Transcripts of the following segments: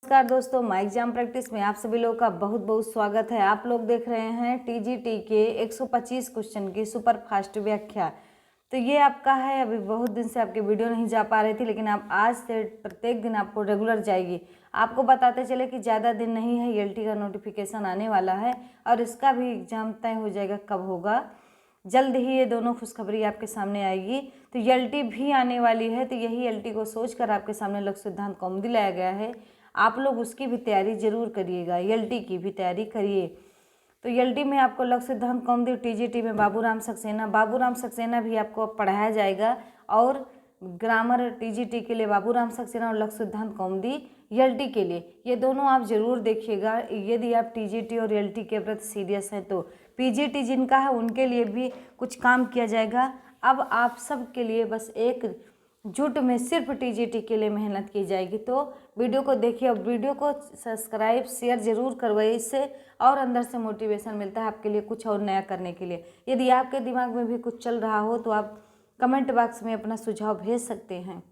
नमस्कार दोस्तों, my exam practice में आप सभी लोगों का बहुत बहुत स्वागत है। आप लोग देख रहे हैं टीजीटी के 125 क्वेश्चन की सुपर फास्ट व्याख्या। तो ये आपका है। अभी बहुत दिन से आपके वीडियो नहीं जा पा रही थी, लेकिन आप आज से प्रत्येक दिन आपको रेगुलर जाएगी। आपको बताते चले कि ज़्यादा दिन नहीं है, ईएलटी का नोटिफिकेशन आने वाला है और इसका भी एग्जाम तय हो जाएगा कब होगा। जल्द ही ये दोनों खुशखबरी आपके सामने आएगी। तो ईएलटी भी आने वाली है, तो यही ईएलटी को सोचकर आपके सामने लक्ष्य सिद्धांत कौमुदी लाया गया है। आप लोग उसकी भी तैयारी जरूर करिएगा, ईएलटी की भी तैयारी करिए। तो ईएलटी में आपको लक्ष्य सिद्धांत कौमुदी, टीजीटी में बाबूराम सक्सेना भी आपको पढ़ाया जाएगा। और ग्रामर टीजीटी के लिए बाबूराम सक्सेना और लक्ष्य सिद्धांत कौमुदी ईएलटी के लिए, ये दोनों आप जरूर देखिएगा यदि आप टीजीटी और ईएलटी के प्रति सीरियस हैं। तो पीजीटी जिनका है उनके लिए भी कुछ काम किया जाएगा। अब आप सब के लिए बस एक जुट में सिर्फ टीजीटी के लिए मेहनत की जाएगी। तो वीडियो को देखिए और वीडियो को सब्सक्राइब शेयर जरूर करवाइए, इससे और अंदर से मोटिवेशन मिलता है आपके लिए कुछ और नया करने के लिए। यदि आपके दिमाग में भी कुछ चल रहा हो तो आप कमेंट बॉक्स में अपना सुझाव भेज सकते हैं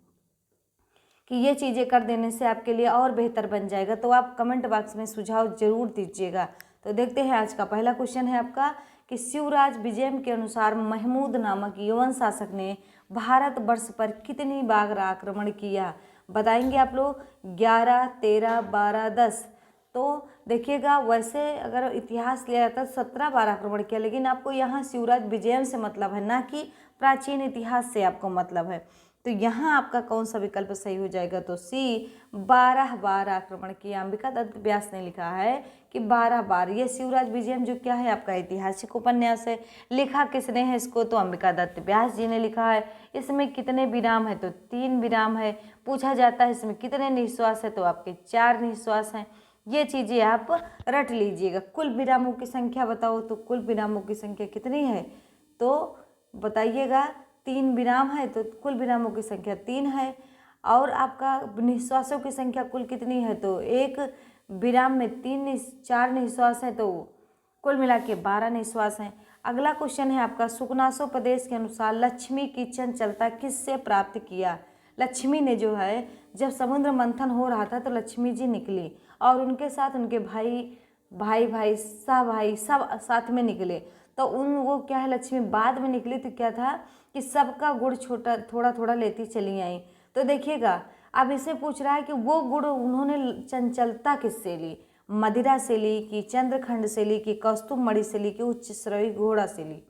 कि ये चीज़ें कर देने से आपके लिए और बेहतर बन जाएगा। तो आप कमेंट बॉक्स में सुझाव जरूर दीजिएगा। तो देखते हैं आज का पहला क्वेश्चन है आपका कि शिवराज विजयम के अनुसार महमूद नामक यवन शासक ने भारत वर्ष पर कितनी बार आक्रमण किया? बताएंगे आप लोग। 11, 13, 12, 10। तो देखिएगा, वैसे अगर इतिहास लिया जाता है 17 बार आक्रमण किया, लेकिन आपको यहाँ शिवराज विजयम से मतलब है, ना कि प्राचीन इतिहास से आपको मतलब है। तो यहाँ आपका कौन सा विकल्प सही हो जाएगा? तो सी, 12 बार आक्रमण किया। अंबिका दत्त व्यास ने लिखा है कि 12 बार। ये शिवराज विजयम जो क्या है आपका ऐतिहासिक उपन्यास है। लिखा किसने है इसको? तो अंबिका दत्त व्यास जी ने लिखा है। इसमें कितने विराम है? तो 3 विराम है। पूछा जाता है इसमें कितने निश्वास है? तो आपके 4 निश्वास हैं। ये चीज़ें आप रट लीजिएगा। कुल विरामों की संख्या बताओ, तो कुल विरामों की संख्या कितनी है? तो बताइएगा। 3 विराम है तो कुल विरामों की संख्या 3 है। और आपका निश्वासों की संख्या कुल कितनी है? तो एक विराम में 4 निश्वास है, तो कुल मिला के 12 निश्वास हैं। अगला क्वेश्चन है आपका, सुकनासोपदेश के अनुसार लक्ष्मी की चंचलता किससे प्राप्त किया? लक्ष्मी ने जो है, जब समुद्र मंथन हो रहा था तो लक्ष्मी जी निकली और उनके साथ उनके भाई सब साथ में निकले। तो वो क्या है, लक्ष्मी बाद में निकली तो क्या था कि सबका गुड़ छोटा थोड़ा थोड़ा लेती चली आई। तो देखिएगा, अब इसे पूछ रहा है कि वो गुड़ उन्होंने चंचलता किससे ली? मदिरा से ली कि चंद्रखंड से ली कि कौस्तुभ मणि से ली कि उच्च श्रवी घोड़ा से ली,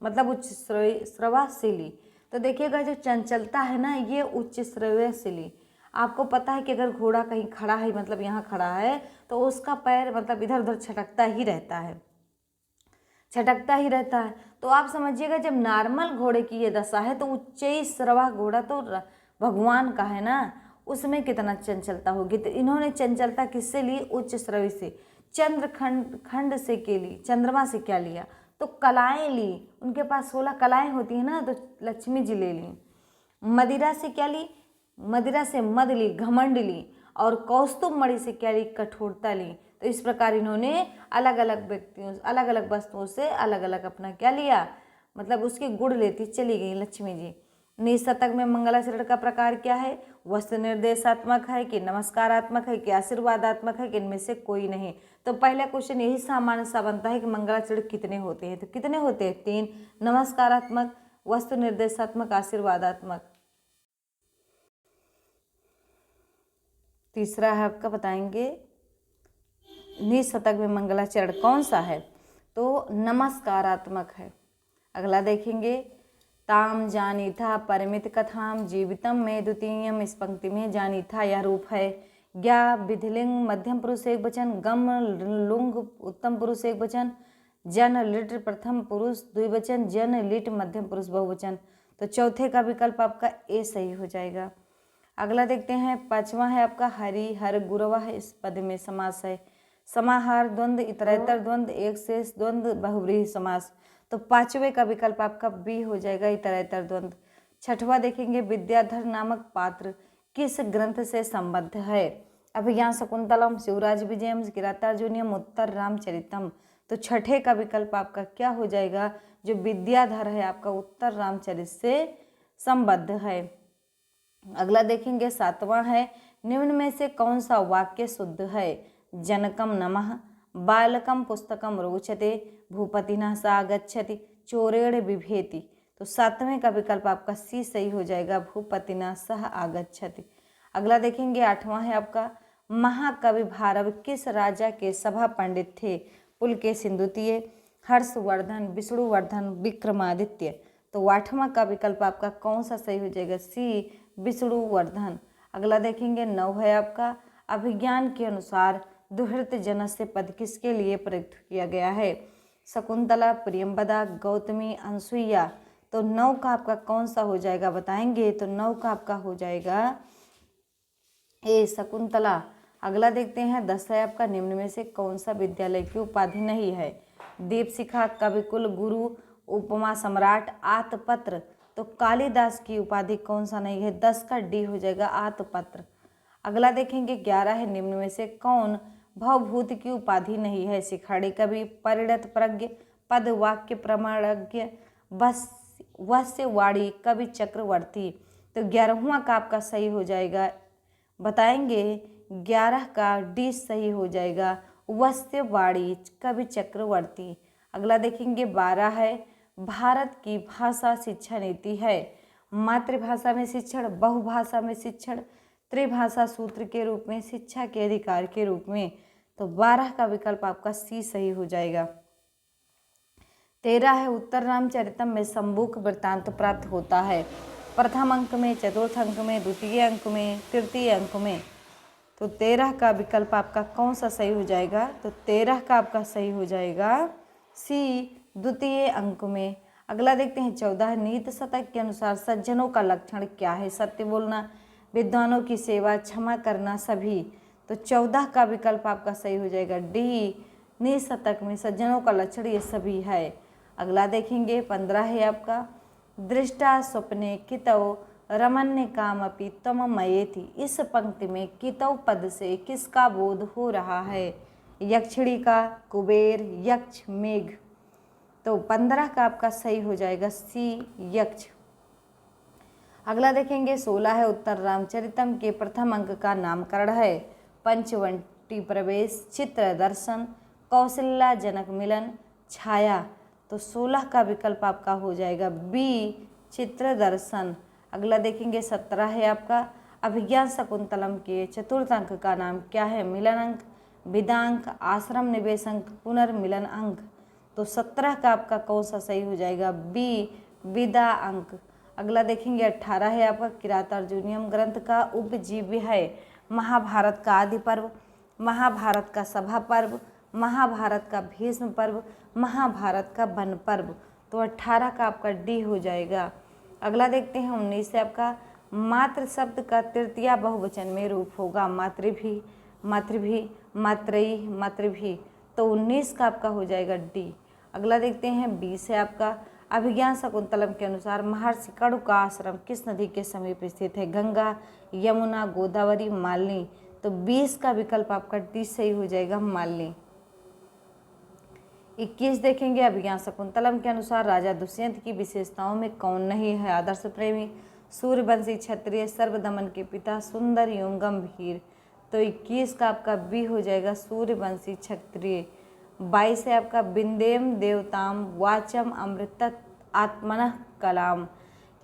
मतलब उच्च श्रवा से ली? तो देखिएगा, जो चंचलता है ना, ये उच्च श्रव्य से ली। आपको पता है कि अगर घोड़ा कहीं खड़ा है, मतलब यहाँ खड़ा है, तो उसका पैर मतलब इधर उधर छटकता ही रहता है। तो आप समझिएगा, जब नॉर्मल घोड़े की ये दशा है तो उच्च श्रवा घोड़ा तो भगवान का है ना, उसमें कितना चंचलता होगी। तो इन्होंने चंचलता किससे ली? उच्च श्रवी से। खंड से के ली, चंद्रमा से क्या लिया? तो कलाएं ली। उनके पास 16 कलाएं होती है ना, तो लक्ष्मी जी ले ली। मदिरा से क्या ली? मदिरा से मद ली, घमंड ली। और कौस्तुभ मणि से क्या ली? कठोरता ली। तो इस प्रकार इन्होंने अलग अलग व्यक्तियों, अलग अलग वस्तुओं से अलग अलग अपना क्या लिया, मतलब उसके गुण लेती चली गई लक्ष्मी जी। निशतक में मंगलाचरण का प्रकार क्या है? वस्तु निर्देशात्मक है कि नमस्कारात्मक है कि आशीर्वादात्मक है कि इनमें से कोई नहीं? तो पहला क्वेश्चन यही सामान्य सा बनता है कि मंगलाचरण कितने होते हैं? तो कितने होते हैं? 3। नमस्कारात्मक, वस्तु निर्देशात्मक, आशीर्वादात्मक। तीसरा है आपका, बताएंगे निशतक में मंगलाचरण कौन सा है? तो नमस्कारात्मक है। अगला देखेंगे, ताम जानी था परिमित कथाम जीवितम में द्वितीयम। इस पंक्ति में जानी था यह रूप है। ज्ञा विधिलिंग मध्यम पुरुष एक वचन, गम लुंग उत्तम पुरुष एक वचन, जन लिट प्रथम पुरुष द्विवचन, जन लिट मध्यम पुरुष बहुवचन। तो चौथे का विकल्प आपका ए सही हो जाएगा। अगला देखते हैं, 5वां है आपका, हरि हर गुरवा। इस पद में समास है। समाहार द्वंद्व, इतरेतर द्वंद्व, एक शेष द्वंद्व, बहुव्रीहि समास। तो 5वें का विकल्प आपका बी हो जाएगा, इतरेतर द्वंद्व। 6वां देखेंगे, विद्याधर नामक पात्र किस ग्रंथ से संबद्ध है? अभिज्ञान शकुंतलम, शिवराज विजयम, किरातार्जुनीयम, उत्तर रामचरितम। तो 6ठे का विकल्प आपका क्या हो जाएगा? जो विद्याधर है आपका उत्तर रामचरित से संबद्ध है। अगला देखेंगे, 7वां है, निम्न में से कौन सा वाक्य शुद्ध है? जनकम नमः, बालकम पुस्तकम रोचते, भूपतिना सा गच्छति, चोरेण बिभेति। तो सातवें का विकल्प आपका सी सही हो जाएगा, भूपतिना सह आगच्छति। अगला देखेंगे, आठवां है आपका, महाकवि भारव किस राजा के सभा पंडित थे? पुलकेशिन द्वितीय, हर्षवर्धन, विष्णुवर्धन, विक्रमादित्य। तो आठवां का विकल्प आपका कौन सा सही हो जाएगा? सी, विष्णुवर्धन। अगला देखेंगे, नौ है आपका, अभिज्ञान के अनुसार दुहित जनस्य पद किसके लिए प्रयुक्त किया गया है? शकुंतला, प्रियंवदा, गौतमी, अनसुईया। तो नौ का आपका कौन सा हो जाएगा बताएंगे? तो नौ का आपका हो जाएगा ए, शकुंतला। अगला देखते हैं, 10 है आपका, निम्न में से कौन सा विद्यालय की उपाधि नहीं है? दीपशिखा, कविकुल, गुरु, उपमा सम्राट, आतपत्र। तो कालिदास की उपाधि कौन सा नहीं है? 10 का डी हो जाएगा, आतपत्र। अगला देखेंगे, 11 है, निम्न में से कौन भवभूति की उपाधि नहीं है? शिखाड़ी कवि, परिणत प्रज्ञ, पद वाक्य प्रमाणज्ञ, वस्य वाणी, कवि चक्रवर्ती। तो 11वां का आपका सही हो जाएगा बताएंगे, 11 का डी सही हो जाएगा, वस्य वाणी, कवि चक्रवर्ती। अगला देखेंगे, 12 है, भारत की भाषा शिक्षा नीति है? मातृभाषा में शिक्षण, बहुभाषा में शिक्षण, त्रिभाषा सूत्र के रूप में, शिक्षा के अधिकार के रूप में। तो 12 का विकल्प आपका सी सही हो जाएगा। 13 है, उत्तर रामचरितम में शंबुक वृत्तांत प्राप्त होता है? प्रथम अंक में, चतुर्थ अंक में, द्वितीय अंक में, तृतीय अंक में। तो 13 का विकल्प आपका कौन सा सही हो जाएगा? तो 13 का आपका सही हो जाएगा सी, द्वितीय अंक में। अगला देखते हैं, 14, नीति शतक के अनुसार सज्जनों का लक्षण क्या है? सत्य बोलना, विद्वानों की सेवा, क्षमा करना, सभी। तो 14 का विकल्प आपका सही हो जाएगा डी, नीति शतक में सज्जनों का लक्षण ये सभी है। अगला देखेंगे, 15 है आपका, दृष्टा स्वप्ने कितौ रमन्य कामपि त्वम मयेति। इस पंक्ति में कितौ पद से किसका बोध हो रहा है? यक्षिणी का, कुबेर, यक्ष, मेघ। तो 15 का आपका सही हो जाएगा सी, यक्ष। अगला देखेंगे, 16 है, उत्तर रामचरितम के प्रथम अंक का नामकरण है? पंचवटी प्रवेश, चित्र दर्शन, कौशल्या जनक मिलन, छाया। तो 16 का विकल्प आपका हो जाएगा बी, चित्र दर्शन। अगला देखेंगे, 17 है आपका, अभिज्ञान शकुंतलम के चतुर्थ अंक का नाम क्या है? मिलन अंक, विदांक, आश्रम निवेश अंक, पुनर्मिलन अंक। तो 17 का आपका कौन सा सही हो जाएगा? बी, विदा अंक। अगला देखेंगे, 18 है आपका, किरातार्जुनीयम ग्रंथ का उपजीव्य है? महाभारत का आदि पर्व, महाभारत का सभा पर्व, महाभारत का भीष्म पर्व, महाभारत का वन पर्व। तो 18 का आपका डी हो जाएगा। अगला देखते हैं, 19 से आपका, मातृ शब्द का तृतीया बहुवचन में रूप होगा? मातृभी, मातृभी, मात्रयी, मातृभी। तो 19 का आपका हो जाएगा डी। अगला देखते हैं, 20 है आपका, अभिज्ञान शकुंतलम के अनुसार महर्षि कणु का आश्रम किस नदी के समीप स्थित है? गंगा, यमुना, गोदावरी, मालिनी। तो 20 का विकल्प आपका डी सही हो जाएगा, मालिनी। 21 देखेंगे, अभिज्ञान शकुंतलम के अनुसार राजा दुष्यंत की विशेषताओं में कौन नहीं है? आदर्श प्रेमी, सूर्यवंशी, क्षत्रिय, सर्वदमन के पिता, सुंदर एवं गंभीर। तो 21 का आपका बी हो जाएगा, सूर्यवंशी, क्षत्रिय। 22 है आपका, बिंदेम देवताम वाचम अमृतत आत्मनः कलाम।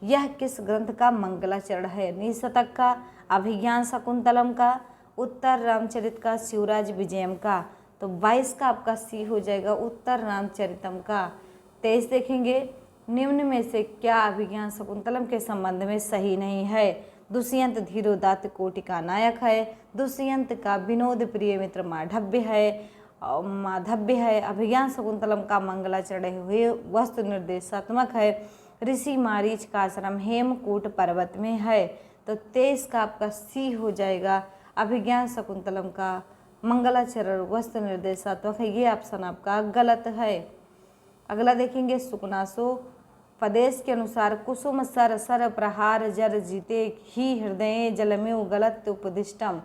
यह किस ग्रंथ का मंगलाचरण है? निशतक का, अभिज्ञान शकुंतलम का, उत्तर रामचरित का, शिवराज विजयम का। तो 22 का आपका सी हो जाएगा, उत्तर रामचरितम का। 23 देखेंगे, निम्न में से क्या अभिज्ञान शकुंतलम के संबंध में सही नहीं है? दुष्यंत धीरोदात्त कोटि का नायक है, दुष्यंत का विनोद प्रिय मित्र माधव्य है, अभिज्ञान शकुंतलम का मंगलाचरण हुए वस्तु निर्देशात्मक है, ऋषि मारीच का आश्रम हेमकूट पर्वत में है। तो 23 का आपका सी हो जाएगा, अभिज्ञान शकुंतलम का मंगलाचरण वस्तु निर्देशात्मक है। ये ऑप्शन आपका गलत है। अगला देखेंगे, सुकनासो पदेश के अनुसार कुसुम सर सर प्रहार जर जीते ही हृदय जलमेव गलत उपदिष्टम।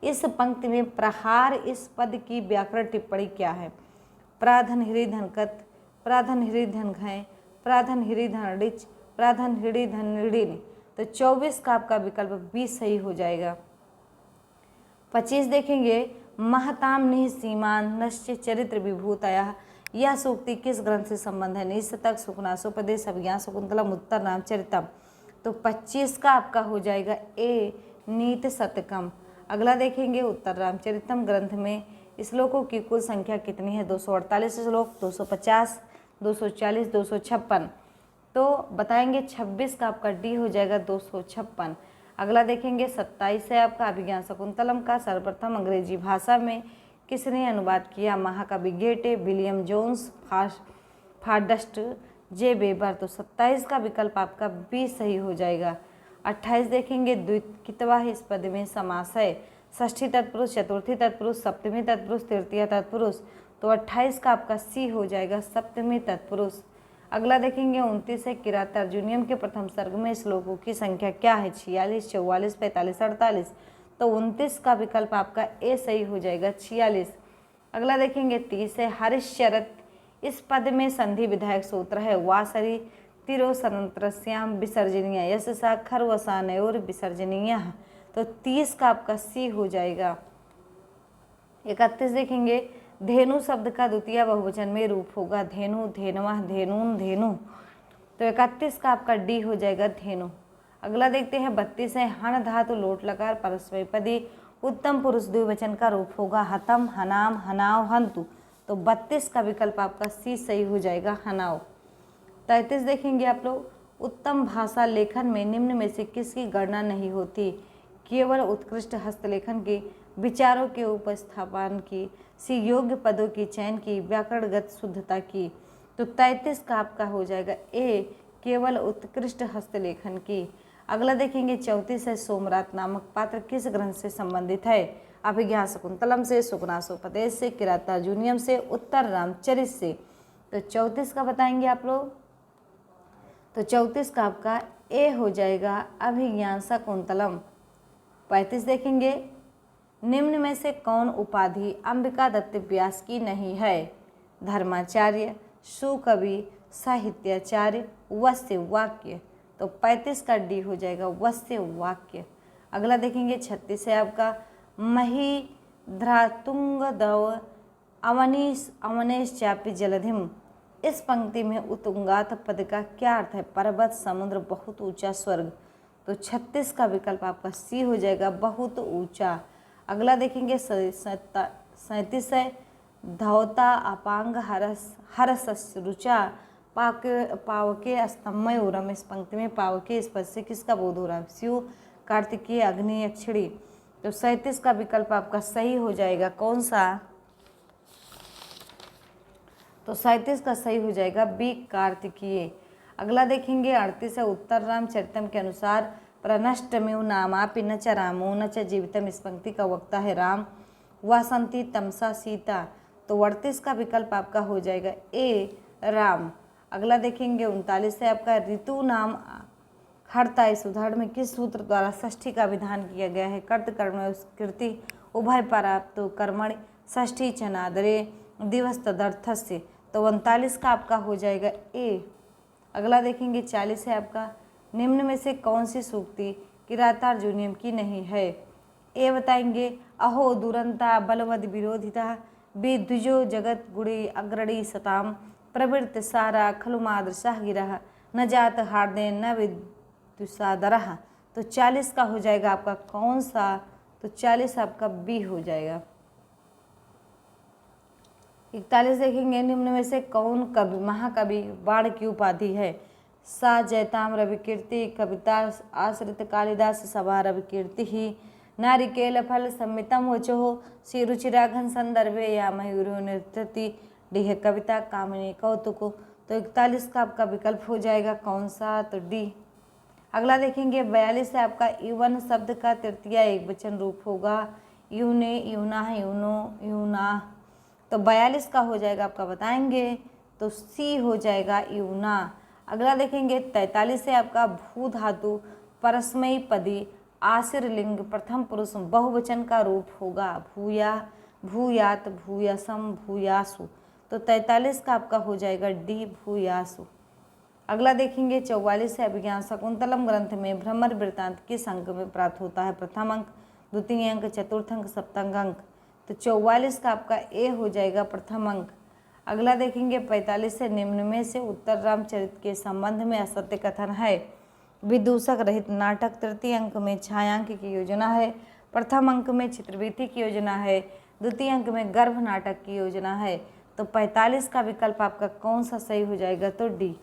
इस पंक्ति में प्रहार इस पद की व्याकरण टिप्पणी क्या है? प्राधन हृदय धनकत, प्राधन हृदय धन घय, प्राधन हृदय धन ऋच, प्राधन हृदय धन ऋण। तो 24 का आपका विकल्प बी सही हो जाएगा। 25 देखेंगे, महताम निः सीमानश्च चरित्र विभूतयः, यह सूक्ति किस ग्रंथ से संबंध है? निशतक, सुखनासोपदेश, अभिज्ञान शाकुंतलम, उत्तर रामचरितम। तो 25 का आपका हो जाएगा ए नीत शतकम। अगला देखेंगे, उत्तर रामचरितम ग्रंथ में श्लोकों की कुल संख्या कितनी है? 248 श्लोक, 250, 240, 256। तो बताएंगे 26 का आपका डी हो जाएगा 256। अगला देखेंगे 27 है आपका अभिज्ञान शाकुंतलम का सर्वप्रथम अंग्रेजी भाषा में किसने अनुवाद किया? महाकवि गेटे, विलियम जोन्स, फाडस्ट, जे बेबर। तो 27 का विकल्प आपका बी सही हो जाएगा। 28 देखेंगे, द्विकितवा इस पद में समास है, षष्ठी तत्पुरुष, चतुर्थी तत्पुरुष, सप्तमी तत्पुरुष, तृतीय तत्पुरुष। तो 28 का आपका सी हो जाएगा सप्तमी तत्पुरुष। अगला देखेंगे 29 है, किरात अर्जुनियम के प्रथम सर्ग में श्लोकों की संख्या क्या है? 46, 44, 45, 48। तो 29 का विकल्प आपका ए सही हो जाएगा 46। अगला देखेंगे 30 है, हरिश्चरत इस पद में संधि विधायक सूत्र है, वासरी तिरोसनत्रस्याम विसर्जनीय, यश सा खरवसानयोर विसर्जनीय। तो 30 का आपका सी हो जाएगा। 31 देखेंगे, धेनु शब्द का द्वितीय बहुवचन में रूप होगा धेनु, धेनवः, धेनून, धेनु। तो 31 का आपका डी हो जाएगा धेनु। अगला देखते हैं 32 है, हन धातु लोट लकार परस्मैपदी उत्तम पुरुष द्विवचन का रूप होगा हतम, हनाम, हनाव, हंतु। तो 32 का विकल्प आपका सी सही हो जाएगा हनाव। 33 देखेंगे आप लोग, उत्तम भाषा लेखन में निम्न में से किसकी गणना नहीं होती? केवल उत्कृष्ट हस्तलेखन के, विचारों के उपस्थापन की, सी योग्य पदों की चयन की, व्याकरणगत शुद्धता की। तो 33 का आपका हो जाएगा ए केवल उत्कृष्ट हस्तलेखन की। अगला देखेंगे 34 है, सोमरात नामक पात्र किस ग्रंथ से संबंधित है? अभिज्ञान शाकुंतलम से, सुखनासोपदेश से, किरातार्जुनियम से, उत्तर रामचरित से। तो 34 का बताएंगे आप लोग। तो 34 का आपका ए हो जाएगा अभिज्ञान शाकुंतलम। 35 देखेंगे, निम्न में से कौन उपाधि अंबिका दत्त व्यास की नहीं है? धर्माचार्य, सुकवि, साहित्याचार्य, वस्य वाक्य। तो 35 का डी हो जाएगा वस्य वाक्य। अगला देखेंगे 36 है आपका, महिध्रातुंग दव अवनेश चापी जलधिम। इस पंक्ति में उत्तुंगात पद का क्या अर्थ है? पर्वत, समुद्र, बहुत ऊंचा स्वर्ग। तो 36 का विकल्प आपका सी हो जाएगा बहुत ऊंचा। अगला देखेंगे 37 है, धौता अपांग हरस रुचा पावके स्तंभय उरम। इस पंक्ति में पावके इस पद से किसका बोध हो रहा है? शिव, कार्तिकीय, अग्नि, अक्षिणी। तो 37 का विकल्प आपका सही हो जाएगा कौन सा? तो 37 का सही हो जाएगा बी कार्तिकीय। अगला देखेंगे 38 है, उत्तर रामचरितम के अनुसार प्रनष्टमेव नामापि न च रामो न च जीवितम। इस पंक्ति का वक्ता है राम, वासंती तमसा सीता। तो 38 का विकल्प आपका हो जाएगा ए राम। अगला देखेंगे 39 है आपका, ऋतु नाम हरता। इस उदाहरण में किस सूत्र द्वारा षष्ठी का विधान किया गया है? कर्त कर्म कृति उभय प्राप्त कर्मणि षष्ठी चनादरे दिवस तदर्थस्य। तो 39 का आपका हो जाएगा ए। अगला देखेंगे 40 है आपका, निम्न में से कौन सी सूक्ति किरातार्जुनियम की नहीं है? ए बताएंगे, अहो दुरंता बलवद विरोधिता विद्विजो जगत गुड़ी अग्रणी सताम प्रवृत्त सारा खलुमादृशा गिरह न जात हार्दे न विद्युसादरह। तो 40 का हो जाएगा आपका कौन सा? तो 40 आपका बी हो जाएगा। 41 देखेंगे, निम्न में से कौन कवि महाकवि बाण की उपाधि है? सा जयताम रविकीर्ति, कविता आश्रित कालिदास सभा रविकीर्ति ही, नारिकेल फल सम्मितम वचो, श्रीरुचिराघन संदर्भे या मयूरो नृत्यति डी कविता कामिनी कौतुक। तो 41 का आपका विकल्प हो जाएगा कौन सा? तो डी। अगला देखेंगे 42 है आपका, युवन शब्द का तृतीय एक वचन रूप होगा यूने, यूना, यूनो, यूना। तो 42 का हो जाएगा आपका बताएंगे तो सी हो जाएगा यूना। अगला देखेंगे 43 है आपका, भू धातु परस्मयी पदी आश्र लिंग प्रथम पुरुष बहुवचन का रूप होगा भूया, भूयात, भूयसम, भूयासु। तो 43 का आपका हो जाएगा डी भूयासु। अगला देखेंगे 44 है, अभिज्ञान शाकुंतलम ग्रंथ में भ्रमर वृत्तांत किस अंक में प्राप्त होता है? प्रथम अंक, द्वितीय अंक, चतुर्थ अंक, सप्तम अंक। तो 44 का आपका ए हो जाएगा प्रथम अंक। अगला देखेंगे 45 से निम्न में से उत्तर रामचरित के संबंध में असत्य कथन है। विदूषक रहित नाटक। तृतीय अंक में छायांक की योजना है। प्रथम अंक में चित्रवृत्ति की योजना है। द्वितीय अंक में गर्भ नाटक की योजना है। तो 45 का विकल्प आपका कौन सा सही हो जाएगा? तो डी।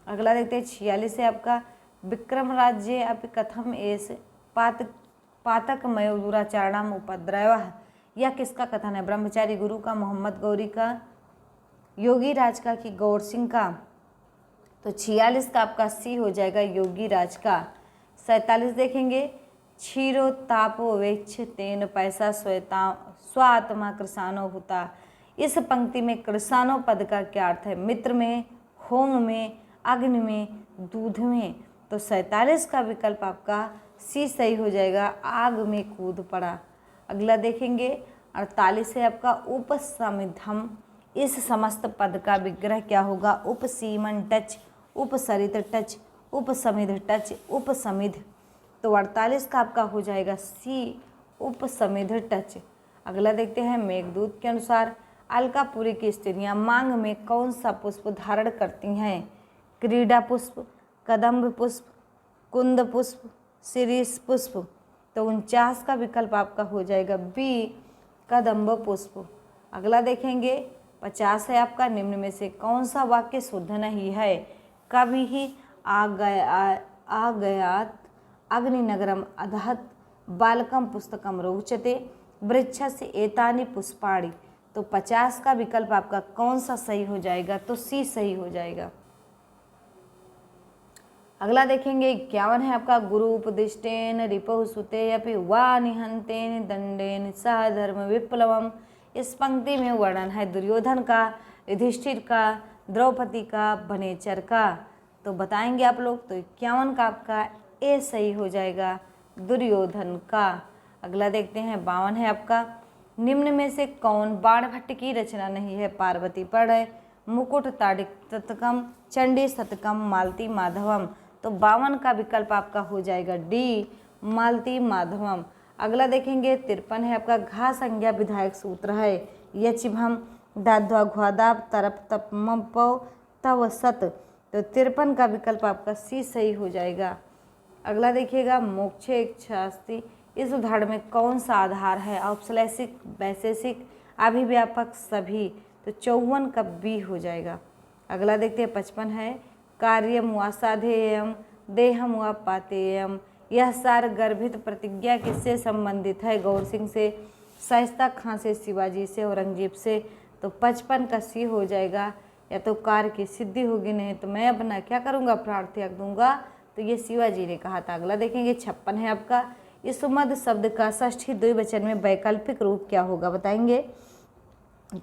अगला देखते हैं 46 है आपका विक्रम राज्य अपि कथम एस पातकमयो दुराचारणम उपद्रवः। यह किसका कथन है? ब्रह्मचारी गुरु का, मोहम्मद गौरी का, योगी राज का कि गौर सिंह का? तो 46 का आपका सी हो जाएगा योगी राज का। 47 देखेंगे क्षीरो तापो वेक्ष तेन पैसा स्वात्मा कृषानो होता। इस पंक्ति में कृषानो पद का क्या अर्थ है? मित्र में, होम में, अग्नि में, दूध में। तो 47 का विकल्प आपका सी सही हो जाएगा, आग में कूद पड़ा। अगला देखेंगे 48 है आपका उपसमिधम। इस समस्त पद का विग्रह क्या होगा? उपसीमन टच, उपसरित टच, उपसमिध टच, उपसमिध। तो 48 का आपका हो जाएगा सी उपसमिध टच। अगला देखते हैं मेघदूत के अनुसार अलकापुरी की स्त्रियां मांग में कौन सा पुष्प धारण करती हैं? क्रीड़ा पुष्प, कदम्ब पुष्प, कुंद पुष्प, शिरीष पुष्प। तो 49 का विकल्प आपका हो जाएगा बी कदम्ब पुष्प। अगला देखेंगे 50 है आपका निम्न में से कौन सा वाक्य शुद्ध नहीं है? कभी ही आ गयात अग्निनगरम अधहत बालकम पुस्तकम रोचते वृक्षस्य एतानि पुष्पाणि। तो 50 का विकल्प आपका कौन सा सही हो जाएगा? तो सी सही हो जाएगा। अगला देखेंगे 51 है आपका गुरु उपदिष्टेन रिपु सुते अपि वा निहंतेन दंडेन सह धर्म विप्लवम। इस पंक्ति में वर्णन है दुर्योधन का, युधिष्ठिर का, द्रौपदी का, वनेचर का। तो बताएंगे आप लोग। तो 51 का आपका ए सही हो जाएगा, दुर्योधन का। अगला देखते हैं 52 है आपका निम्न में से कौन बाणभट्ट की रचना नहीं है? पार्वती पर है, मुकुट ताड़िक ततकम, चंडी शतकम, मालती माधवम। तो 52 का विकल्प आपका हो जाएगा डी मालती माधवम। अगला देखेंगे 53 है आपका घा संज्ञा विधायक सूत्र है। यचिभम दाध्वा घ्वादाब तरप तपमपौ तव सत। तो 53 का विकल्प आपका सी सही हो जाएगा। अगला देखिएगा मोक्षे इच्छास्ति। इस उदाहरण में कौन सा आधार है? औपश्लैषिक, वैशेषिक, अभिव्यापक, सभी। तो 54 का बी हो जाएगा। अगला देखते हैं 55 है कार्यम वा साधेयम देहम वा पातेयम। यह सार गर्भित प्रतिज्ञा किससे संबंधित है? गौर सिंह से, शाइस्ता खां से, शिवाजी से, औरंगजेब से। तो 55 का सी हो जाएगा। या तो कार्य की सिद्धि होगी, नहीं तो मैं अपना क्या करूँगा? प्राण त्याग दूंगा। तो ये शिवाजी ने कहा था। अगला देखेंगे 56 है आपका इस मद शब्द का षष्ठी द्विवचन में वैकल्पिक रूप क्या होगा? बताएंगे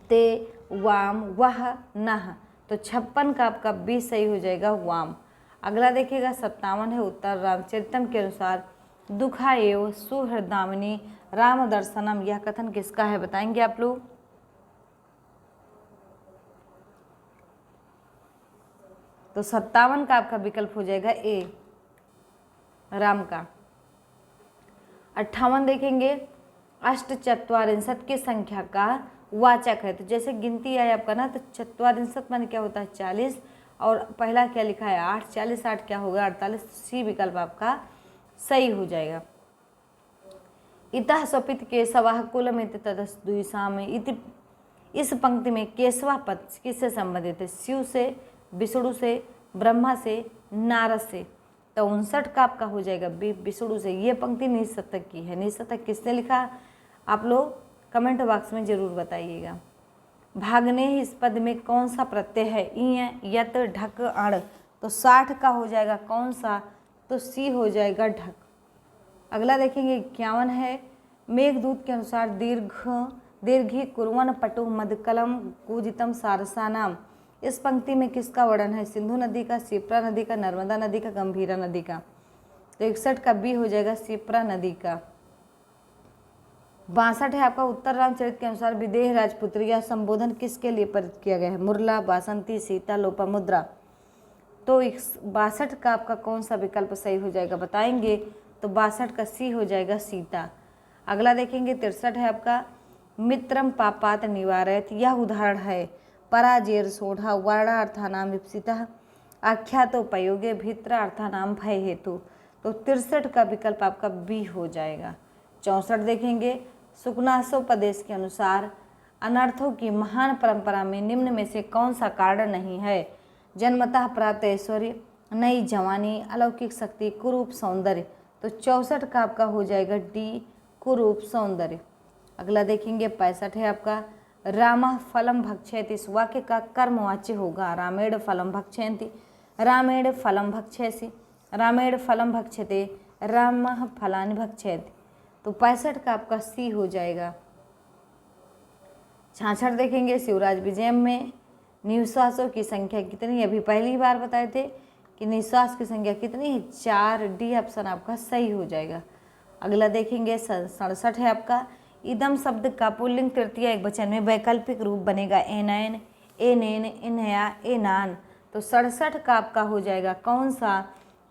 ते, वाम, वह, नह। तो 56 का आपका बी सही हो जाएगा, वाम। अगला देखिएगा 57 है उत्तर रामचरितम के अनुसार दुखा एव सुहृदामिनी राम दर्शनम। यह कथन किसका है? बताएंगे आप लोग। तो 57 का आपका विकल्प हो जाएगा ए राम का। 58 देखेंगे अष्टचत्वारिंशत् की संख्या का वाचक है। तो जैसे गिनती है आपका ना, तो चत्वारिंशत् माने क्या होता है? 40। और पहला क्या लिखा है? 8। 40 8 क्या होगा? 48। सी विकल्प आपका सही हो जाएगा। इतः स्वपित केशवः कुलमिति तदस्द्विषामि इति। इस पंक्ति में केशवा पद किससे संबंधित है? शिव से, विष्णु से, ब्रह्मा से, नारद से। तो 59 का आपका हो जाएगा बी विष्णु से। ये पंक्ति निशतक की है। निशतक किसने लिखा? आप लोग कमेंट बॉक्स में जरूर बताइएगा। भागने ही इस पद में कौन सा प्रत्यय है? इ, यत, ढक, अण। तो 60 का हो जाएगा कौन सा? तो सी हो जाएगा ढक। अगला देखेंगे 51 है मेघदूत के अनुसार दीर्घी कुर्वन पटु मदकलम कूजितम सारसानाम। इस पंक्ति में किसका वर्णन है? सिंधु नदी का, शिप्रा नदी का, नर्मदा नदी का, गंभीरा नदी का। तो 61 का बी हो जाएगा शिप्रा नदी का। 62 है आपका उत्तर रामचरित के अनुसार विदेह राजपुत्री यह संबोधन किसके लिए प्रयुक्त किया गया है? मुरला, बासंती, सीता, लोपामुद्रा। तो 62 का आपका कौन सा विकल्प सही हो जाएगा? बताएंगे। तो 62 का सी हो जाएगा सीता। अगला देखेंगे 63 है आपका मित्रम पापात निवारयत। यह उदाहरण है पराजेर सोढ़ा वर्णार्थानाम विपसितः आख्यातोपयोगे भित्रार्थानाम भय हेतु। तो 63 का विकल्प आपका बी हो जाएगा। 64 देखेंगे सुकनासोपदेश के अनुसार अनर्थों की महान परंपरा में निम्न में से कौन सा कारण नहीं है? जन्मतः प्राप्त ऐश्वर्य, नई जवानी, अलौकिक शक्ति, कुरूप सौंदर्य। तो 64 का आपका हो जाएगा डी कुरूप सौंदर्य। अगला देखेंगे 65 है आपका रामः फलम भक्षयति। इस वाक्य का कर्मवाच्य होगा रामेण फलम भक्षयन्ति, रामेण फलम भक्षयसि, रामेण फलम भक्षते, रामः फलानि भक्षयति। तो 65 का आपका सी हो जाएगा। 66 देखेंगे शिवराज विजयम में निश्वासों की संख्या कितनी? अभी पहली बार बताए थे कि निश्वास की संख्या कितनी है? 4। डी ऑप्शन आपका सही हो जाएगा। अगला देखेंगे 67 है आपका इदम शब्द का पुल्लिंग तृतीय एकवचन में वैकल्पिक रूप बनेगा एनैन, एनेन, इन्हया, एनान। तो 67 का आपका हो जाएगा कौन सा?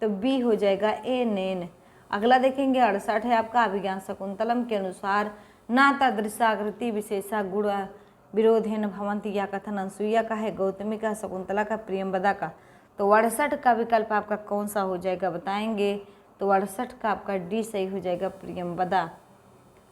तो बी हो जाएगा एनेन। अगला देखेंगे 68 है आपका अभिज्ञान शकुंतलम के अनुसार ना तादृशाकृति विशेषा गुण विरोधेन भवंती। या कथन अनसुईया का है, गौतमी का, शकुंतला का, प्रियंवदा का। तो 68 का विकल्प आपका कौन सा हो जाएगा बताएंगे? तो 68 का आपका डी सही हो जाएगा प्रियंवदा।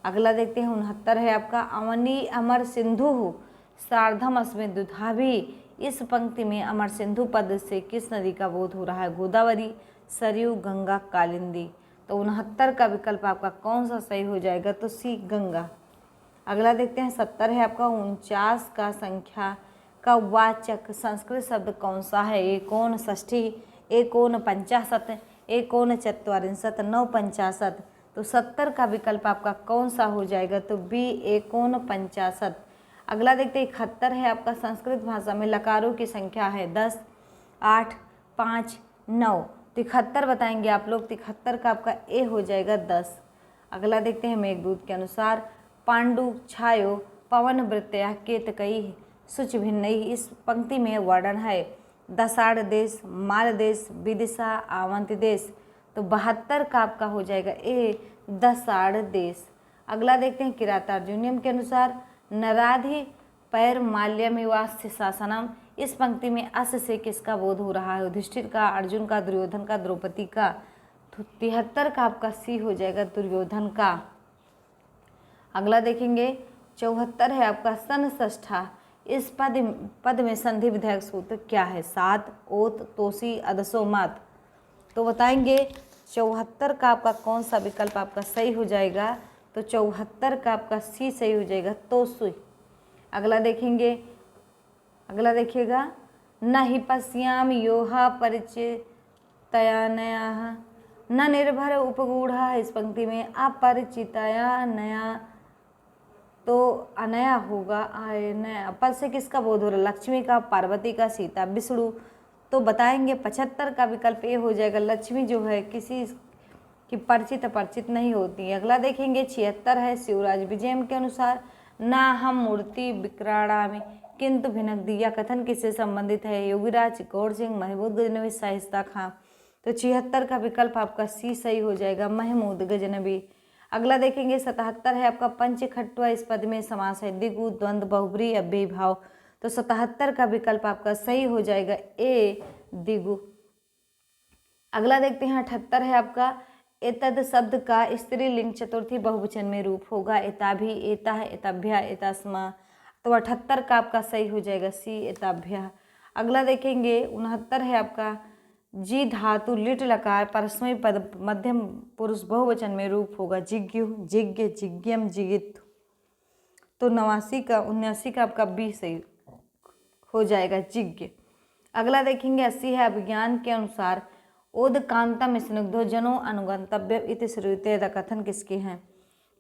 अगला देखते हैं 69 है आपका अवनी अमर सिंधु सार्धम अस्मिन् दुधाभि। इस पंक्ति में अमर सिंधु पद से किस नदी का बोध हो रहा है? गोदावरी, सरयू, गंगा, कालिंदी। तो 69 का विकल्प आपका कौन सा सही हो जाएगा? तो सी गंगा। अगला देखते हैं 70 है आपका 49 का संख्या का वाचक संस्कृत शब्द कौन सा है? एकोन षष्ठी, एकोन पंचाशत, एकोन चत्वारिंशत, 9 तो 70 का विकल्प आपका कौन सा हो जाएगा? तो बी एकोन 50। अगला देखते हैं 71 है आपका संस्कृत भाषा में लकारों की संख्या है 10, 8, 5, 9। तो 71 बताएंगे आप लोग। 73 का आपका ए हो जाएगा 10। अगला देखते हैं मेघदूत के अनुसार पांडु छायो पवन वृत्तया केतकई शुच भिन्नई। इस पंक्ति में वर्णन है दसाड़ देश, माल देश, विदिशा, आवंती देश। तो 72 का आपका हो जाएगा ए दसाड़ देश। अगला देखते हैं किरातार्जुनियम के अनुसार नराधि पैर माल्यमिवास्य शासनम। इस पंक्ति में अस से किसका बोध हो रहा है? युधिष्ठिर का, अर्जुन का, दुर्योधन का, द्रौपदी का। तो 73 का आपका सी हो जाएगा दुर्योधन का। अगला देखेंगे 74 है आपका सन षष्ठा। इस पद में संधि विधायक सूत्र क्या है? सात, ओत, तोसी, अदसो, मात। तो बताएंगे 74 का आपका कौन सा विकल्प आपका सही हो जाएगा? तो 74 का आपका सी सही हो जाएगा तोसुई। अगला देखिएगा न हि पश्याम योहा परिचितया नया न निर्भर उपगूढ़ा। इस पंक्ति में अपरिचितया नया तो अनया होगा नया। पद से किसका बोध हो रहा है? लक्ष्मी का, पार्वती का, सीता, विष्णु। तो बताएंगे 75 का विकल्प ये हो जाएगा लक्ष्मी जो है किसी की परिचित नहीं होती है। अगला देखेंगे 76 है शिवराज विजयम के अनुसार ना हम मूर्ति विक्राणामि किंतु भिनक दिया। कथन किससे संबंधित है? योगीराज, गौर सिंह, महमूद गजनवी, शाइस्ता खां। तो 76 का विकल्प आपका सी सही हो जाएगा महमूद गजनवी। अगला देखेंगे 77 है आपका पंचखट्वा। इस पद में समास है दिगु, द्वंद्व, बहुब्री, अव्ययी भाव। तो 77 का विकल्प आपका सही हो जाएगा ए दिगु। अगला देखते हैं 78 है आपका एतद शब्द का स्त्रीलिंग चतुर्थी बहुवचन में रूप होगा एताभि, एता, एताभ्या, एतास्मा। तो 78 का आपका सही हो जाएगा सी एताभ्या। अगला देखेंगे 69 है आपका जी धातु लिट लकार परस्मय पद मध्यम पुरुष बहुवचन में रूप होगा जिज्ञु, जिज्ञ, जिज्ञम, जिगित। तो 79 का आपका बी सही हो जाएगा जिज्ञ। अगला देखेंगे 80 है अभिज्ञान के अनुसार ओदकांतम स्निग्धो जनो अनुगंतव्य इति श्रुते। कथन किसके हैं?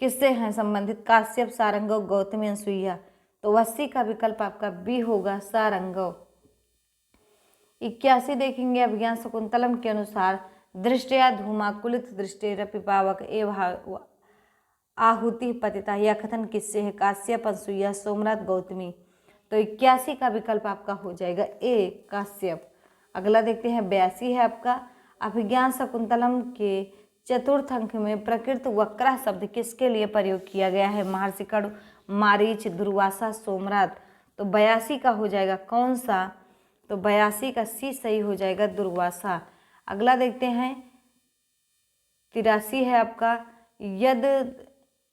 किससे हैं संबंधित? काश्यप, सारंगव, गौतमी, अनसुईया। तो 80 का विकल्प आपका बी होगा सारंगव। 81 देखेंगे अभिज्ञान शकुंतलम के अनुसार दृष्टया धूमाकुलित दृष्टिरपि पावक एवं आहुति पतिता। यह कथन किससे है? काश्यप, अनसुईया, सोमनाथ, गौतमी। तो 81 का विकल्प आपका हो जाएगा ए काश्यप। अगला देखते हैं 82 है आपका अभिज्ञान शकुंतलम के चतुर्थ अंक में प्रकृत वक्रा शब्द किसके लिए प्रयोग किया गया है? महर्षि कण्व, मारीच, दुर्वासा, सोमनाथ। तो 82 का हो जाएगा कौन सा? तो 82 का सी सही हो जाएगा, दुर्वासा। अगला देखते हैं 83 है आपका, यद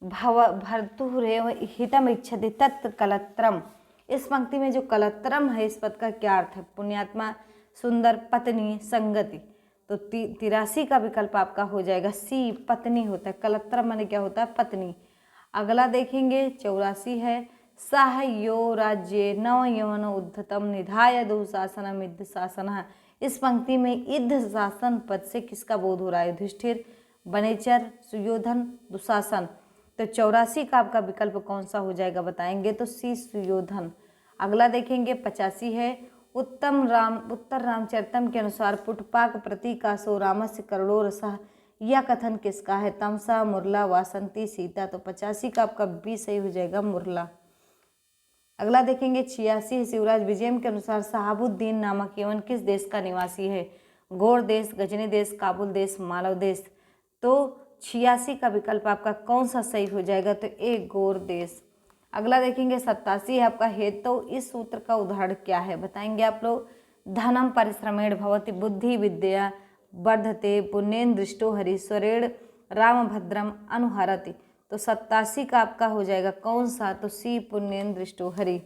भर्तुरेव हितम इच्छति तत् कलत्रम। इस पंक्ति में जो कलत्रम है इस पद का क्या अर्थ है? पुण्यात्मा, सुंदर, पत्नी, संगति। तो 83 का विकल्प आपका हो जाएगा सी, पत्नी होता है। कलत्रम माने क्या होता है? पत्नी। अगला देखेंगे 84 है, सह यो राज्ये नव यवन उद्धतम निधाय दुःशासनम इद्ध शासन। इस पंक्ति में इद्ध शासन पद से किसका बोध हो रहा है? युधिष्ठिर, वनेचर, सुयोधन, दुशासन। तो 84 का आपका विकल्प कौन सा हो जाएगा बताएंगे? तो सी, सुयोधन। अगला देखेंगे 85 है, उत्तर रामचरितम के अनुसार पुष्पाक प्रतीकासो रामस्य करुणो रसः। यह कथन किसका है? तमसा, मुरला, वासंती, सीता। तो 85 का आपका बी सही हो जाएगा, मुरला। अगला देखेंगे 86 है, शिवराज विजयम के अनुसार शहाबुद्दीन नामक यवन किस देश का निवासी है? गौड़ देश, गजनी देश, काबुल देश, मालव देश। तो 86 का विकल्प आपका कौन सा सही हो जाएगा? तो ए, गौड़ देश। अगला देखेंगे 87 है आपका, हेतु। तो इस सूत्र का उदाहरण क्या है बताएंगे आप लोग? धनम परिश्रमेण भवति बुद्धि विद्या वर्धते पुण्येन दृष्टो हरीश्वरेण रामभद्रम अनुहरति। तो 87 का आपका हो जाएगा कौन सा? तो सी, पुण्येन दृष्टो हरि।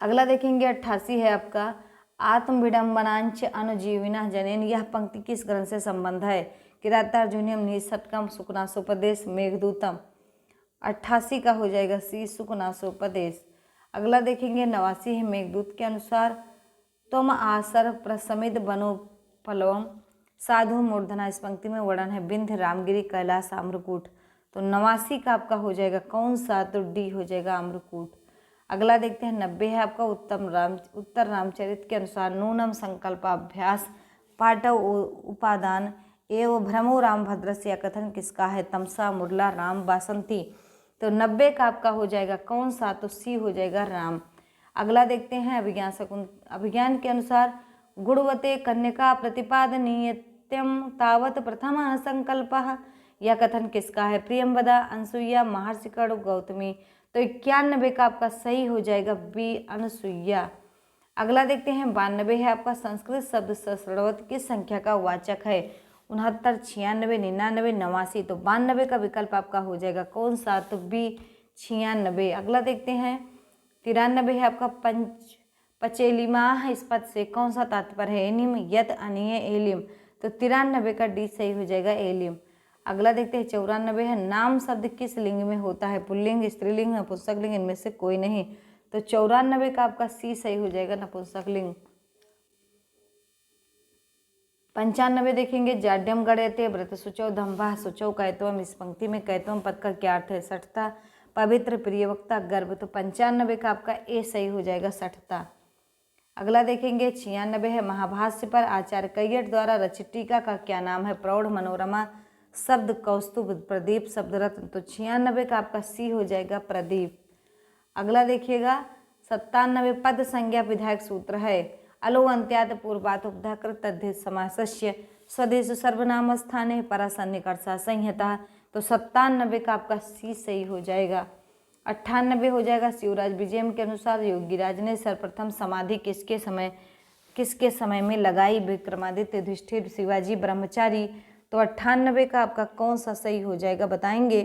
अगला देखेंगे 88 है आपका, आत्म विडम्बनांच अनुजीविना जनेन। यह पंक्ति किस ग्रंथ से संबंध है? किरातार्जुनीयम, निषट्कम, सुकनासोपदेश, मेघदूतम। 88 का हो जाएगा सी, सुकनासोपदेश। अगला देखेंगे 89 है, मेघदूत के अनुसार तुम आसर प्रसमित बनोपलवम साधु मूर्धना। इस पंक्ति में वर्णन है विंध्य, रामगिरी, कैलाश, आम्रकूट। तो 89 का आपका हो जाएगा कौन सा? तो डी हो जाएगा, आम्रकूट। अगला देखते हैं 90 है आपका, उत्तर रामचरित के अनुसार नूनम संकल्पाभ्यास पाठव उपादान एवं भ्रमो रामभद्र से। यह कथन किसका है? तमसा, मुरला, राम, बासंती। तो 90 का आपका हो जाएगा कौन सा? तो सी हो जाएगा, राम। अगला देखते हैं अभिज्ञान के अनुसार गुणवते कन्यका प्रतिपादनीयत्यम तावत प्रथम संकल्पः। यह कथन किसका है? प्रियंवदा, अनसुईया, महर्षि कण्व, गौतमी। तो 91 का आपका सही हो जाएगा बी, अनसुईया। अगला देखते हैं 92 है आपका, संस्कृत शब्द सस्रवत किस संख्या का वाचक है? 69, 96, 99, 89। तो 92 का विकल्प आपका हो जाएगा कौन सा? तो बी, 96। अगला देखते हैं 93 है आपका, पचेलिमा। इस पद से कौन सा तात्पर्य है? एनिम, यत, अनीय, एलियम। तो 93 का डी सही हो जाएगा, एलियम। अगला देखते हैं 94 है, नाम शब्द किस लिंग में होता है? पुल्लिंग, स्त्रीलिंग, नपुंसक लिंग। इनमें से कोई नहीं। तो 94 का आपका सी सही हो जाएगा, नपुंसक लिंग। 95 देखेंगे, जाड्यम गणयते व्रत शुचौ दम्भा शुचौ कैतवम। इस पंक्ति में कैतवम पद का क्या अर्थ है? सठता, पवित्र, प्रियवक्ता, गर्भ। तो 95 का आपका ए सही हो जाएगा, सठता। अगला देखेंगे 96 है, महाभाष्य पर आचार्य कैयट द्वारा रचित टीका का क्या नाम है? प्रौढ़ मनोरमा शब्द कौस्तुभ प्रदीप शब्द रत्न। तो 96 का आपका सी हो जाएगा, प्रदीप। अगला देखिएगा 97 पद संज्ञा विधायक सूत्र है। अलो अंत्यात पूर्वात उपधाकृत तद्धि समासस्य स्वदेश सर्वनाम स्थाने परासन्निकर्षा संहिता। तो 97 का आपका सी सही हो जाएगा। 98 हो जाएगा, शिवराज विजयम के अनुसार योगीराज ने सर्वप्रथम समाधि किसके समय में लगाई? विक्रमादित्य, युधिष्ठिर, शिवाजी, ब्रह्मचारी। तो 98 का आपका कौन सा सही हो जाएगा बताएंगे?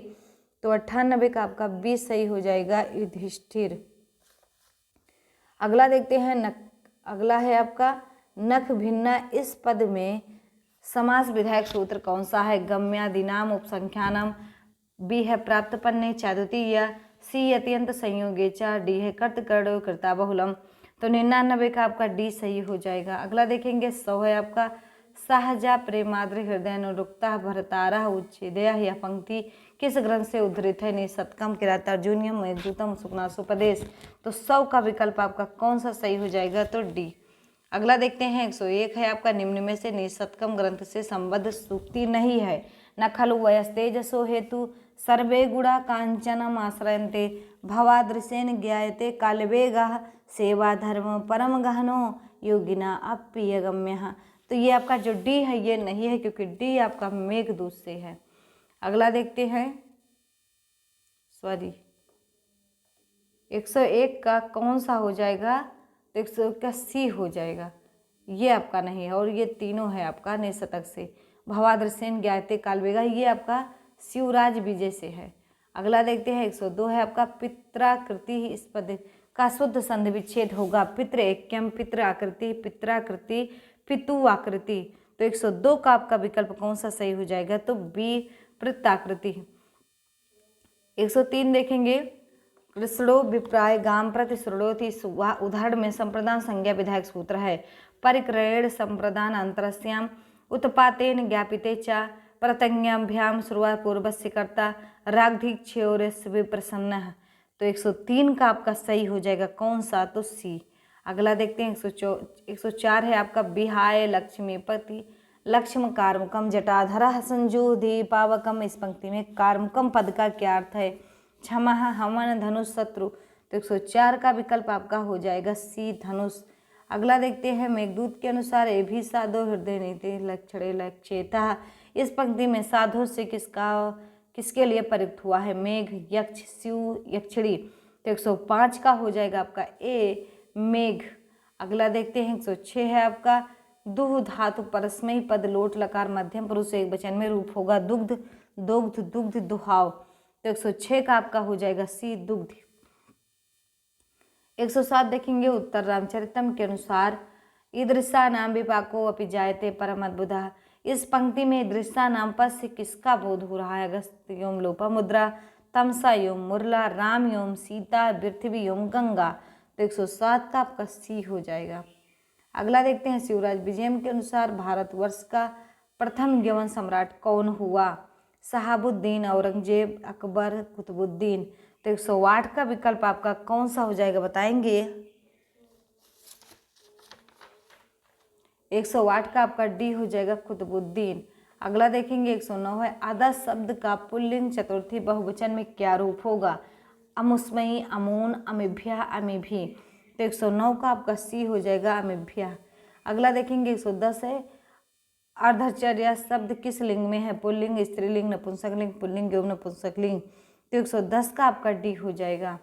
तो 98 का आपका बी सही हो जाएगा, युधिष्ठिर। अगला देखते हैं अगला है आपका नख भिन्ना। इस पद में समास विधायक सूत्र कौन सा है? गम्यादिनाम उपसंख्यानम। बी है प्राप्त पन्ने चादुतीय। सी अत्यंत संयोगे चा। डी है कर्तकर्णो कृता बहुलम। तो 99 का आपका डी सही हो जाएगा। अगला देखेंगे 100 है आपका, सहजा प्रेमाद्र हृदय अनुरुक्ता भरतारा उच्छेदया। यह पंक्ति किस ग्रंथ से उद्धृत है? निषट्कम, किरातार्जुनीयम, मेघदूतम, सुकनासोपदेश। तो 100 का विकल्प आपका कौन सा सही हो जाएगा? तो डी। अगला देखते हैं 101 है आपका, निम्न में से निषट्कम ग्रंथ से संबद्ध सूक्ति नहीं है। न खलु वयस्तेजसो हेतु सर्वे गुणा कांचनम आश्रयन्ते भवादृशेन ज्ञायते कालवेगः सेवा धर्म परम गहनो योगिना अप्रियगम्यः। तो ये आपका जो डी है ये नहीं है, क्योंकि डी आपका मेघदूत से है। अगला देखते हैं, सॉरी 101 का कौन सा हो जाएगा, तो 101 का सी हो जाएगा, ये आपका नहीं है। और ये तीनों है आपका निशतक से, भवाद्र सेन, ज्ञाते कालवेगा, ये आपका शिवराज विजय से है। अगला देखते हैं 102 है आपका पित्राकृति, इस पद का शुद्ध संधि विच्छेद होगा पितृ एक्यम, पितृ आकृति, पित्राकृति, पितु आकृति। तो 102 का आपका विकल्प कौन सा सही हो जाएगा, तो बी पित्राकृति। 103 देखेंगे, कृष्णो विप्राय गाम प्रति श्रृणोति, उदाहरण में संप्रदान संज्ञा विधायक सूत्र है। परिक्रेण संप्रदान अंतरस्याम उत्पातेन ज्ञापिते च प्रतज्ञाभ्याम शुरुआत पूर्वस्य कर्ता रागधिक छेओरस विप्रसन्न। तो 103 का आपका सही हो जाएगा कौन सा, तो सी। अगला देखते हैं 104 है आपका विहाय लक्ष्मीपति लक्ष्म कार्मुकम जटाधरा संजूधि पावकम। इस पंक्ति में कार्मुकम पद का क्या अर्थ है, क्षमा हवन धनुष शत्रु। तो 104 का विकल्प आपका हो जाएगा सी धनुष। अगला देखते हैं मेघदूत के अनुसार ए भी साधो हृदय नीति लक्षणे लक्ष्यता। इस पंक्ति में साधो से किसके लिए प्रयुक्त हुआ है, मेघ, यक्ष, शिव, यक्षिणी। तो 105 का हो जाएगा आपका ए मेघ। अगला देखते हैं 106 है आपका दुह धातु परस्मयी पद लोट लकार मध्यम पुरुष एक वचन में रूप होगा दुग्ध, दुग्ध, दुग्ध, दुहाव। तो 106 का आपका हो जाएगा सी दुग्ध। 107 देखेंगे उत्तर रामचरितम के अनुसार ईदृशा नाम विपाको अपि जायते परम अद्भुता। इस पंक्ति में ईदृशा नाम पद से किसका बोध हो रहा है, अगस्त योम लोपामुद्रा, तमसा योम मुरला, राम योम सीता, पृथ्वी योम गंगा। तो 107 का आपका सी हो जाएगा। अगला देखते हैं शिवराज विजयम के अनुसार भारतवर्ष का प्रथम यवन सम्राट कौन हुआ, शहाबुद्दीन, औरंगजेब, अकबर, कुतुबुद्दीन। तो 108 का विकल्प आपका कौन सा हो जाएगा बताएंगे, 108 का आपका डी हो जाएगा कुतुबुद्दीन। अगला देखेंगे 109 है आधा शब्द का पुल्लिंग चतुर्थी बहुवचन में क्या रूप होगा, अमुस्मयी, अमून, अमिभ्या, अमिभी। तो 109 का आपका सी हो जाएगा अमिभ्या। अगला देखेंगे 110 है अर्धचर्या शब्द किस लिंग में है, पुल्लिंग, स्त्रीलिंग, नपुंसकलिंग, पुल्लिंग एवं नपुंसकलिंग। तो 110 का आपका डी हो जाएगा।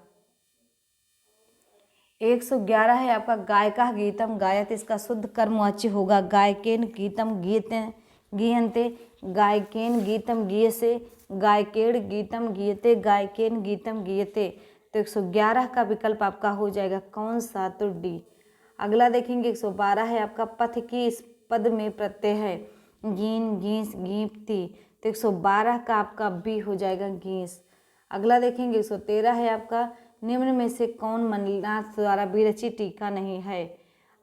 111 है आपका गायका गीतम गायत, इसका शुद्ध कर्मवाच्य होगा गायकेन गीतम गीयते गीयन्ते, गायकेन गीतम गीयसे, गायकेण गीतम गीयते, गायकेन गीतम गीयते। तो 111 का विकल्प आपका हो जाएगा कौन सा, तो डी। अगला देखेंगे 112 है आपका पथ की, इस पद में प्रत्यय है गीन, गीस, गीपती। तो 112 का आपका बी हो जाएगा गीस। अगला देखेंगे 113 है आपका निम्न में से कौन मणिनाथ द्वारा विरचित टीका नहीं है,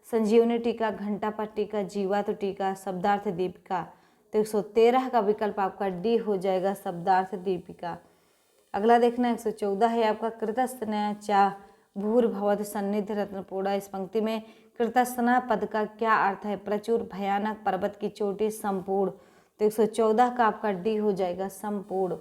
संजीवनी टीका, घंटापट टीका, जीवात्म टीका, शब्दार्थ दीपिका। तो 113 का विकल्प आपका डी हो जाएगा शब्दार्थ दीपिका। अगला देखना 114 है आपका कृतस्थना चा भूर्भवत सन्निधि रत्नपोड़ा। इस पंक्ति में कृतस्थना पद का क्या अर्थ है, प्रचुर, भयानक, पर्वत की चोटी, संपूर्ण। तो 114 का आपका डी हो जाएगा संपूर्ण।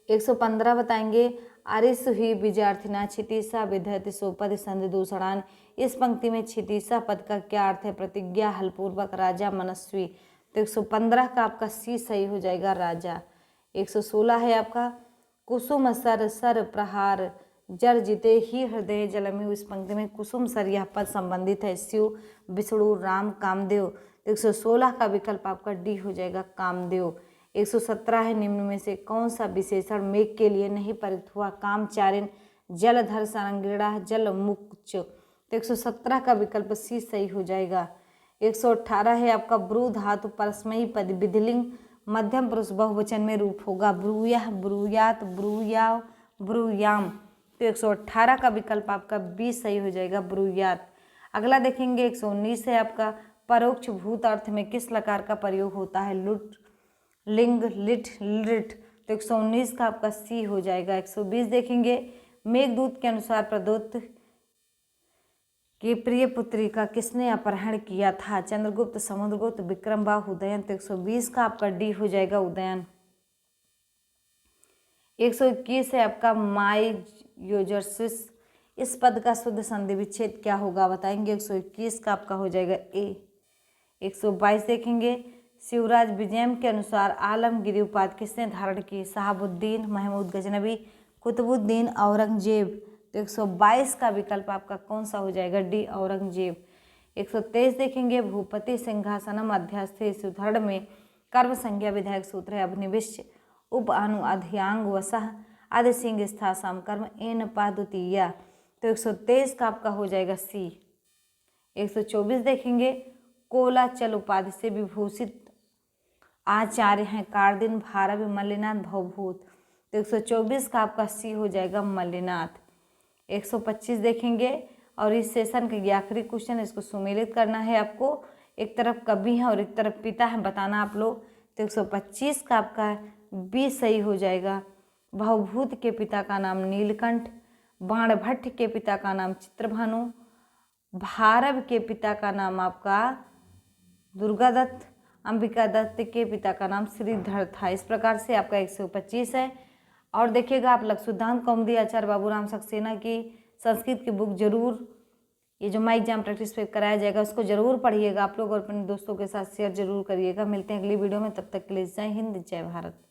115 बताएंगे आरिस हुई विजार्थिना क्षितिसा विधयति सोपद संधि दूषणान। इस पंक्ति में क्षितिसा पद का क्या अर्थ है, प्रतिज्ञा, हलपूर्वक, राजा, मनस्वी। तो 115 का आपका सी सही हो जाएगा राजा। 116 है आपका कुसुम सर सर प्रहार जर जिते ही हृदय जलमि। इस पंक्ति में कुसुम सर यह पद संबंधित है शिव, विष्णु, राम, कामदेव। तो 116 का विकल्प आपका डी हो जाएगा कामदेव। 117 है निम्न में से कौन सा विशेषण मेघ के लिए नहीं प्रयुक्त हुआ, कामचारिण, जलधर, सारंगिणा, जलमुक्च। तो 117 का विकल्प सी सही हो जाएगा। 118 है आपका ब्रू धातु परस्मयी पद विधिलिंग मध्यम पुरुष बहुवचन में रूप होगा ब्रूयः, ब्रूयात, ब्रूयाव, ब्रूयाम। तो 118 का विकल्प आपका बी सही हो जाएगा ब्रूयात। अगला देखेंगे 119 है आपका परोक्ष भूत अर्थ में किस लकार का प्रयोग होता है, लुट, लिंग, लिट, लिट। तो 119 का आपका सी हो जाएगा। 120 देखेंगे मेघदूत के अनुसार प्रदोत की प्रिय पुत्री का किसने अपहरण किया था, चंद्रगुप्त, समुद्रगुप्त, विक्रमबाहु, उदयन। तो 120 का आपका डी हो जाएगा उदयन। 121 है आपका माई योजर्सिस। इस पद का शुद्ध संधि विच्छेद क्या होगा बताएंगे। 121 का आपका हो जाएगा ए 122 देखेंगे, शिवराज विजयम के अनुसार आलमगीरी उपाधि किसने धारण की? शहाबुद्दीन, महमूद गजनबी, कुतुबुद्दीन, औरंगजेब। तो 122 का विकल्प आपका कौन सा हो जाएगा? डी, औरंगजेब। 123 देखेंगे, भूपति सिंहासनम अध्यास्थे सुधड़ में कर्म संज्ञा विधायक सूत्र है अभिनिविश्च उप अनु अध्यांग वसह आदि सिंह स्थासम कर्म एन पा द्वितीया। तो 123 का आपका हो जाएगा सी। 124 देखेंगे, कोलाचल उपाधि से विभूषित आचार्य हैं कार्दिन भारव मल्लिनाथ भवभूत। तो 124 का आपका सी हो जाएगा मल्लिनाथ। 125 देखेंगे, और इस सेशन का ये आखिरी क्वेश्चन, इसको सुमेलित करना है आपको। एक तरफ कवि है और एक तरफ पिता है, बताना आप लोग। तो 125 का आपका बी सही हो जाएगा। भवभूत के पिता का नाम नीलकंठ, बाणभट्ट के पिता का नाम चित्रभानु, भारव के पिता का नाम आपका दुर्गादत्त, अंबिका दत्त के पिता का नाम श्रीधर था। इस प्रकार से आपका 125 है। और देखिएगा आप लघुसिद्धांत कौमुदी आचार्य बाबूराम सक्सेना की संस्कृत की बुक जरूर, ये जो माई एग्जाम प्रैक्टिस पे कराया जाएगा उसको जरूर पढ़िएगा आप लोग, और अपने दोस्तों के साथ शेयर जरूर करिएगा। मिलते हैं अगली वीडियो में, तब तक के लिए जय हिंद, जय भारत।